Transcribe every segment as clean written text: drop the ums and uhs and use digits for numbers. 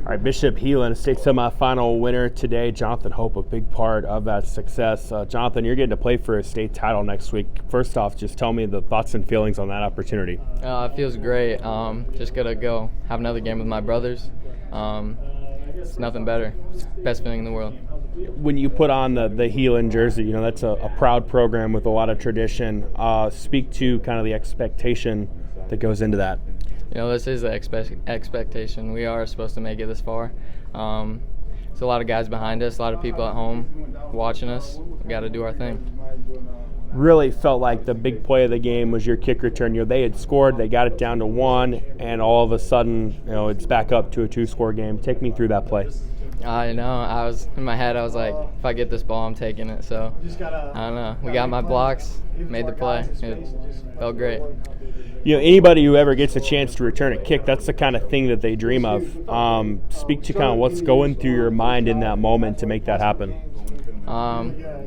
All right, Bishop Heelan, state semifinal winner today. Jonathan Hope, a big part of that success. Jonathan, you're getting to play for a state title next week. First off, just tell me the thoughts and feelings on that opportunity. It feels great. Just gonna go have another game with my brothers. It's nothing better. It's the best feeling in the world. When you put on the Heelan jersey, that's a proud program with a lot of tradition. Speak to kind of the expectation that goes into that. This is the expectation. We are supposed to make it this far. There's a lot of guys behind us, a lot of people at home watching us. We got to do our thing. Really felt like the big play of the game was your kick return. They had scored, they got it down to 1, and all of a sudden, it's back up to a 2-score game. Take me through that play. I know. I was in my head. I was like, if I get this ball, I'm taking it. So I don't know. We got my blocks, made the play. It felt great. Anybody who ever gets a chance to return a kick, that's the kind of thing that they dream of. Speak to kind of what's going through your mind in that moment to make that happen.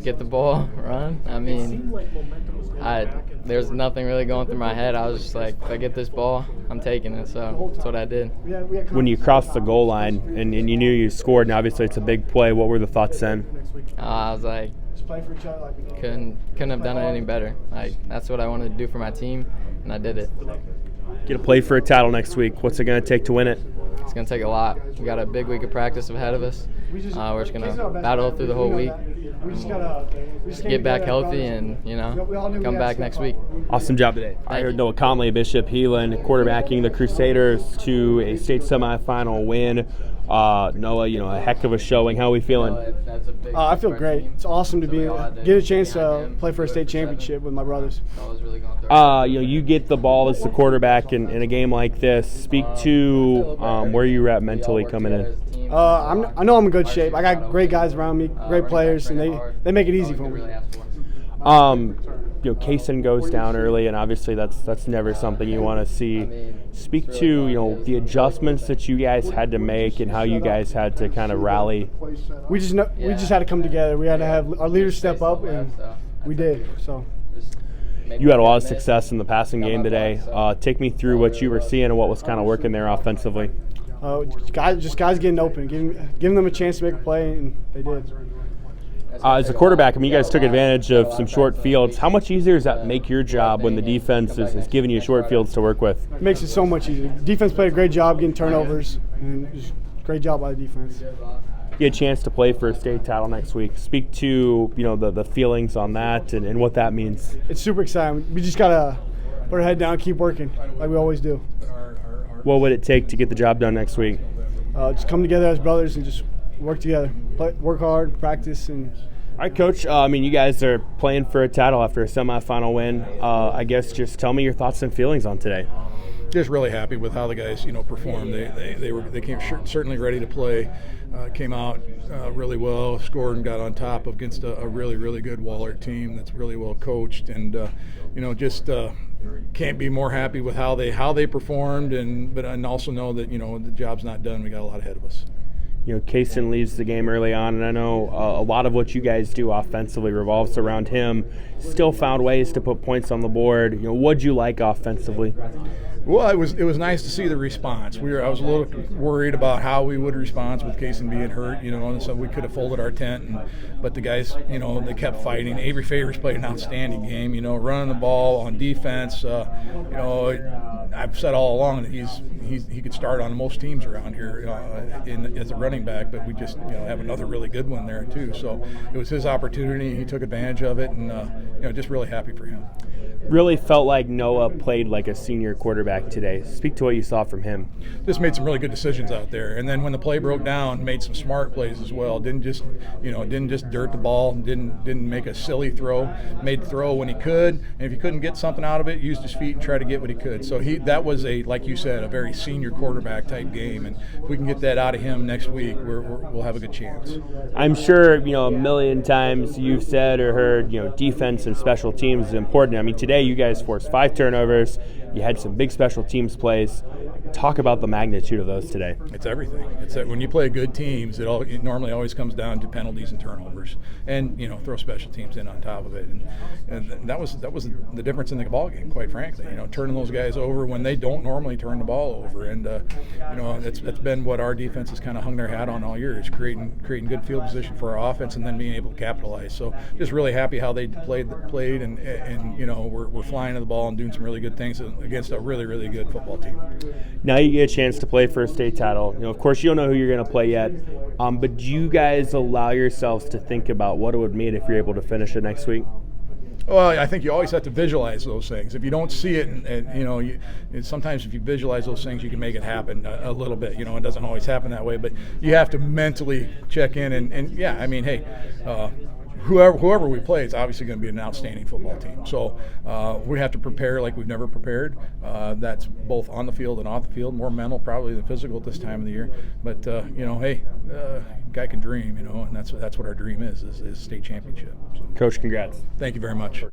Get the ball, run. There's nothing really going through my head. I was just like, if I get this ball, I'm taking it. So that's what I did. When you crossed the goal line and you knew you scored, and obviously it's a big play, what were the thoughts then? I was like, couldn't have done it any better. That's what I wanted to do for my team, and I did it. Get to play for a title next week. What's it going to take to win it? It's going to take a lot. We got a big week of practice ahead of us. We're just going to battle through the whole week. Get back healthy and, come back next week. Awesome job today. I heard Noah Conley, Bishop Heelan, quarterbacking the Crusaders to a state semifinal win. Noah, a heck of a showing. How are we feeling? I feel great. It's awesome to get a chance to play for a state championship with my brothers. You get the ball as the quarterback in a game like this. Speak to where you're at mentally coming in. I know I'm in good shape. I got great guys around me, great players, and they make it easy for me. Kaysen goes down early, and obviously that's never something you want to see. Speak to the adjustments that you guys had to make and how you guys had to kind of rally. We just had to come together. We had to have our leaders step up, and we did. So. You had a lot of success in the passing game today. Take me through what you were seeing and what was kind of working there offensively. Guys getting open, giving them a chance to make a play, and they did. As a quarterback, you guys took advantage of some short fields. How much easier does that make your job when the defense is giving you short fields to work with? It makes it so much easier. Defense played a great job getting turnovers, and just great job by the defense. You get a chance to play for a state title next week. Speak to the feelings on that and what that means. It's super exciting. We just gotta put our head down and keep working like we always do. What would it take to get the job done next week? Just come together as brothers and just work together. Work hard, practice, and. All right, Coach. You guys are playing for a title after a semifinal win. I guess just tell me your thoughts and feelings on today. Just really happy with how the guys, performed. They came certainly ready to play. Came out really well, scored and got on top against a really, really good Wahlert team that's really well coached, and just can't be more happy with how they performed, and also know that the job's not done. We got a lot ahead of us. Kaysen leads the game early on, and I know a lot of what you guys do offensively revolves around him. Still found ways to put points on the board. What'd you like offensively? Well, it was nice to see the response. I was a little worried about how we would respond with Kaysen being hurt, and so we could have folded our tent. But the guys, they kept fighting. Avery Favors played an outstanding game, running the ball on defense. I've said all along that he could start on most teams around here as a running back, but we just have another really good one there too. So it was his opportunity. He took advantage of it, and just really happy for him. Really felt like Noah played like a senior quarterback today. Speak to what you saw from him. Just made some really good decisions out there, and then when the play broke down, made some smart plays as well. Didn't just dirt the ball. Didn't make a silly throw. Made the throw when he could, and if he couldn't get something out of it, used his feet and tried to get what he could. So that was like you said, a very senior quarterback type game, and if we can get that out of him next week, we'll have a good chance. I'm sure a million times you've said or heard defense and special teams is important. Today today you guys forced 5 turnovers. You had some big special teams plays. Talk about the magnitude of those today. It's everything. It's that when you play good teams, it normally always comes down to penalties and turnovers, and throw special teams in on top of it. And that was the difference in the ball game, quite frankly. Turning those guys over when they don't normally turn the ball over, and that's been what our defense has kind of hung their hat on all year, is creating good field position for our offense and then being able to capitalize. So just really happy how they played, and we're flying to the ball and doing some really good things against a really, really good football team. Now you get a chance to play for a state title. Of course, you don't know who you're going to play yet, but do you guys allow yourselves to think about what it would mean if you're able to finish it next week? Well, I think you always have to visualize those things. If you don't see it, and sometimes if you visualize those things, you can make it happen a little bit. It doesn't always happen that way, but you have to mentally check in. And yeah, I mean, hey, whoever we play, it's obviously going to be an outstanding football team. So we have to prepare like we've never prepared. That's both on the field and off the field, more mental probably than physical at this time of the year. But hey, guy can dream, and that's what our dream is state championship. So. Coach, congrats. Thank you very much.